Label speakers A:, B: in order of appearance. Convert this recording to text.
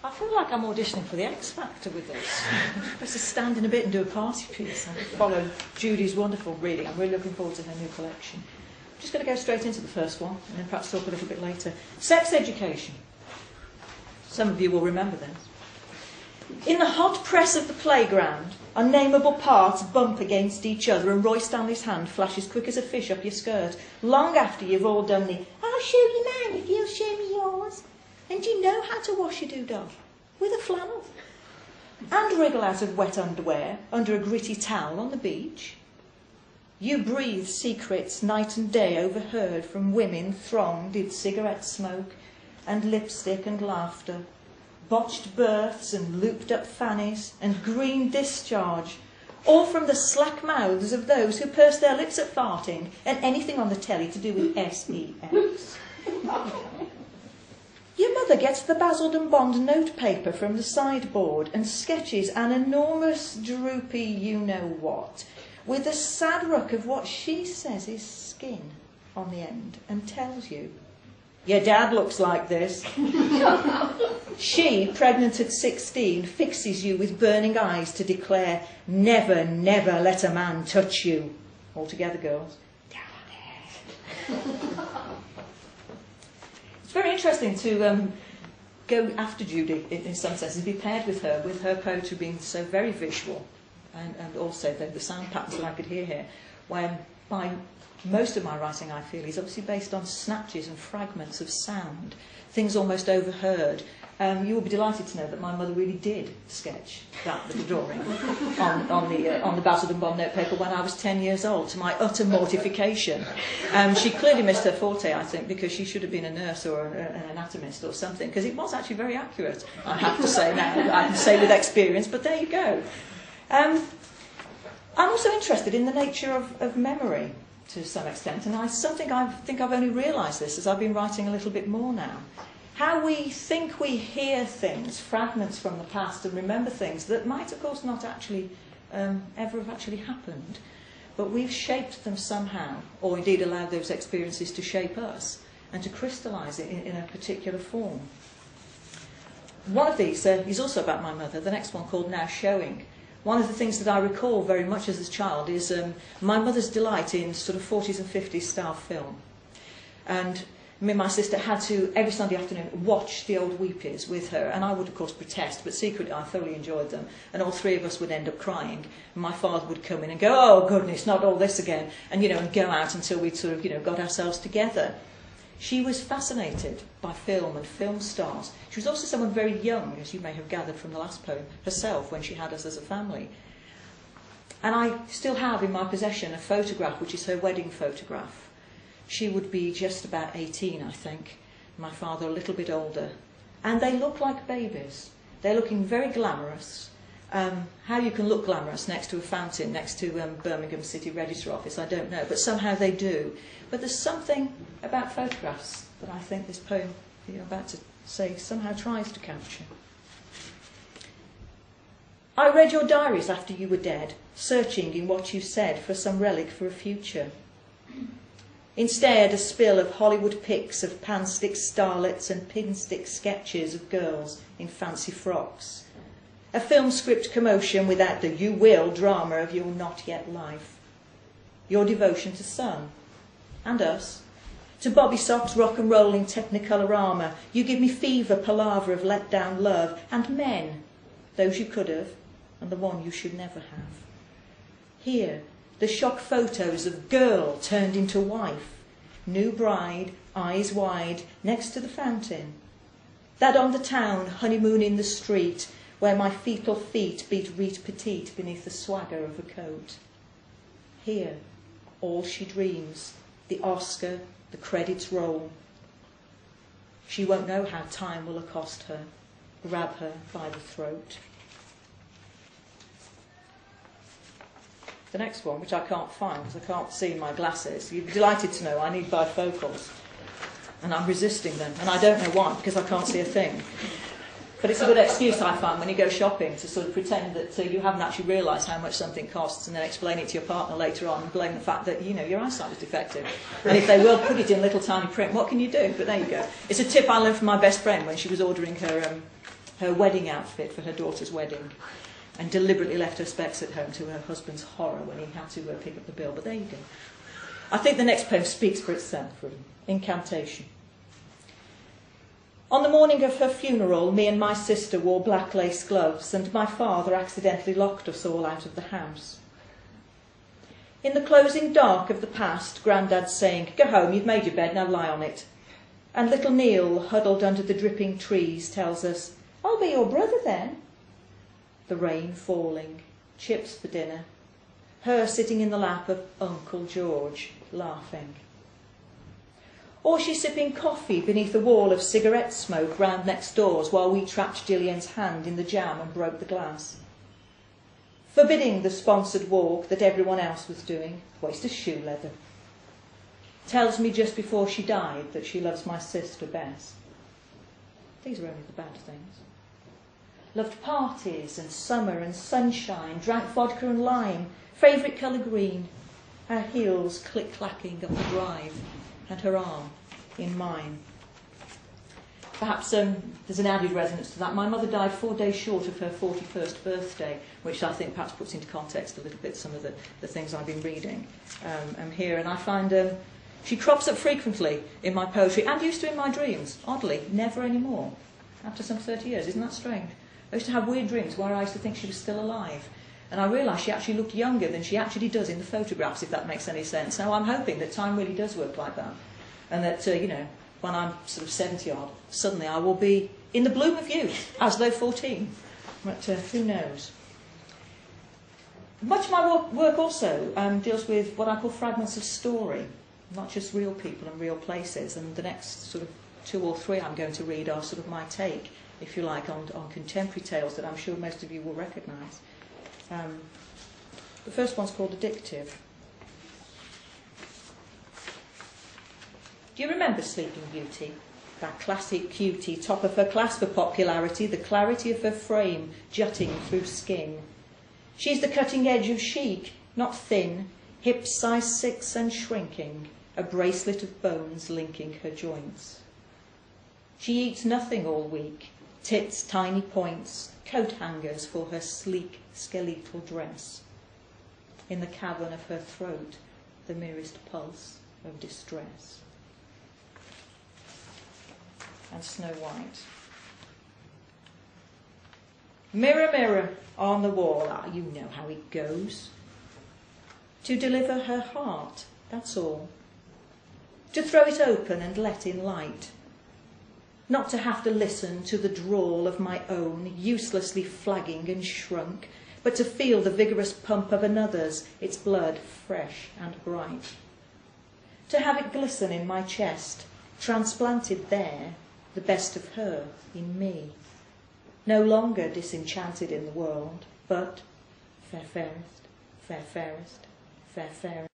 A: I feel like I'm auditioning for the X Factor with this. I'm supposed to stand in a bit and do a party piece and follow Judy's wonderful reading. I'm really looking forward to her new collection. I'm just going to go straight into the first one and then perhaps talk a little bit later. Sex education. Some of you will remember this. In the hot press of the playground, unnameable parts bump against each other and Roy Stanley's hand flashes quick as a fish up your skirt, long after you've all done the, I'll show you mine if you'll show me yours. And you know how to wash your doodah with a flannel. And wriggle out of wet underwear under a gritty towel on the beach. You breathe secrets night and day overheard from women thronged in cigarette smoke and lipstick and laughter, botched births and looped up fannies and green discharge, all from the slack mouths of those who purse their lips at farting and anything on the telly to do with sex. Your mother gets the Basildon Bond notepaper from the sideboard and sketches an enormous, droopy you-know-what with a sad ruck of what she says is skin on the end and tells you, your dad looks like this. She, pregnant at 16, fixes you with burning eyes to declare, never, never let a man touch you. All together, girls. It's very interesting to go after Judy in some senses, be paired with her poetry being so very visual, and also the sound patterns that I could hear here, when by most of my writing, I feel, is obviously based on snatches and fragments of sound, things almost overheard. You will be delighted to know that my mother really did sketch that little drawing on the Basildon Bond notepaper when I was 10 years old, to my utter mortification. She clearly missed her forte, I think, because she should have been a nurse or an anatomist or something, because it was actually very accurate, I have to say now. I can say with experience, but there you go. I'm also interested in the nature of memory, to some extent, and I think I've only realised this as I've been writing a little bit more now. How we think we hear things, fragments from the past, and remember things that might, of course, not actually ever have actually happened, but we've shaped them somehow, or indeed allowed those experiences to shape us and to crystallise it in a particular form. One of these is also about my mother, the next one called Now Showing. One of the things that I recall very much as a child is my mother's delight in sort of 40s and 50s style film. And me and my sister had to, every Sunday afternoon, watch the old Weepies with her. And I would, of course, protest, but secretly I thoroughly enjoyed them. And all three of us would end up crying. And my father would come in and go, oh, goodness, not all this again. And, and go out until we'd sort of, got ourselves together. She was fascinated by film and film stars. She was also someone very young, as you may have gathered from the last poem, herself, when she had us as a family. And I still have in my possession a photograph, which is her wedding photograph. She would be just about 18, I think. My father a little bit older. And they look like babies. They're looking very glamorous. How you can look glamorous next to a fountain, next to Birmingham City Register Office, I don't know. But somehow they do. But there's something about photographs that I think this poem you're about to say somehow tries to capture. I read your diaries after you were dead, searching in what you said for some relic for a future. Instead, a spill of Hollywood pics of pan-stick starlets and pin-stick sketches of girls in fancy frocks. A film script commotion without the you will drama of your not yet life. Your devotion to Sun and us. To Bobby Sock's rock and rolling Technicolor armour, you give me fever palaver of let down love and men, those you could have and the one you should never have. Here, the shock photos of girl turned into wife, new bride, eyes wide, next to the fountain. That on the town, honeymoon in the street, where my fetal feet beat reet petite beneath the swagger of a coat. Here, all she dreams, the Oscar, the credits roll. She won't know how time will accost her, grab her by the throat. The next one, which I can't find because I can't see in my glasses. You'd be delighted to know I need bifocals. And I'm resisting them. And I don't know why, because I can't see a thing. But it's a good excuse, I find, when you go shopping to sort of pretend that you haven't actually realised how much something costs and then explain it to your partner later on and blame the fact that, your eyesight was defective. And if they will put it in little tiny print, what can you do? But there you go. It's a tip I learned from my best friend when she was ordering her her wedding outfit for her daughter's wedding, and deliberately left her specs at home, to her husband's horror when he had to pick up the bill. But there you go. I think the next poem speaks for itself, really. Incantation. On the morning of her funeral, me and my sister wore black lace gloves, and my father accidentally locked us all out of the house. In the closing dark of the past, Grandad's saying, "Go home, you've made your bed, now lie on it." And little Neil, huddled under the dripping trees, tells us, "I'll be your brother then." The rain falling, chips for dinner, her sitting in the lap of Uncle George, laughing. Or she's sipping coffee beneath a wall of cigarette smoke round next doors while we trapped Gillian's hand in the jam and broke the glass. Forbidding the sponsored walk that everyone else was doing, waste of shoe leather. Tells me just before she died that she loves my sister best. These are only the bad things. Loved parties and summer and sunshine, drank vodka and lime, favourite colour green, her heels click-clacking up the drive, and her arm in mine. Perhaps there's an added resonance to that. My mother died 4 days short of her 41st birthday, which I think perhaps puts into context a little bit some of the things I've been reading here. And I find she crops up frequently in my poetry, and used to in my dreams. Oddly, never anymore, after some 30 years. Isn't that strange? I used to have weird dreams where I used to think she was still alive. And I realised she actually looked younger than she actually does in the photographs, if that makes any sense. So I'm hoping that time really does work like that. And that, when I'm sort of 70-odd, suddenly I will be in the bloom of youth, as though 14. But who knows? Much of my work also deals with what I call fragments of story, not just real people and real places. And the next sort of 2 or 3 I'm going to read are sort of my take, if you like, on contemporary tales that I'm sure most of you will recognise. The first one's called Addictive. Do you remember Sleeping Beauty? That classic cutie, top of her class for popularity, the clarity of her frame jutting through skin. She's the cutting edge of chic, not thin, hips size 6 and shrinking, a bracelet of bones linking her joints. She eats nothing all week, tits tiny points, coat hangers for her sleek skeletal dress. In the cavern of her throat, the merest pulse of distress. And Snow White. Mirror, mirror on the wall, you know how it goes. To deliver her heart, that's all. To throw it open and let in light. Not to have to listen to the drawl of my own, uselessly flagging and shrunk, but to feel the vigorous pump of another's, its blood fresh and bright. To have it glisten in my chest, transplanted there, the best of her in me. No longer disenchanted in the world, but fair fairest, fair fairest, fair fairest.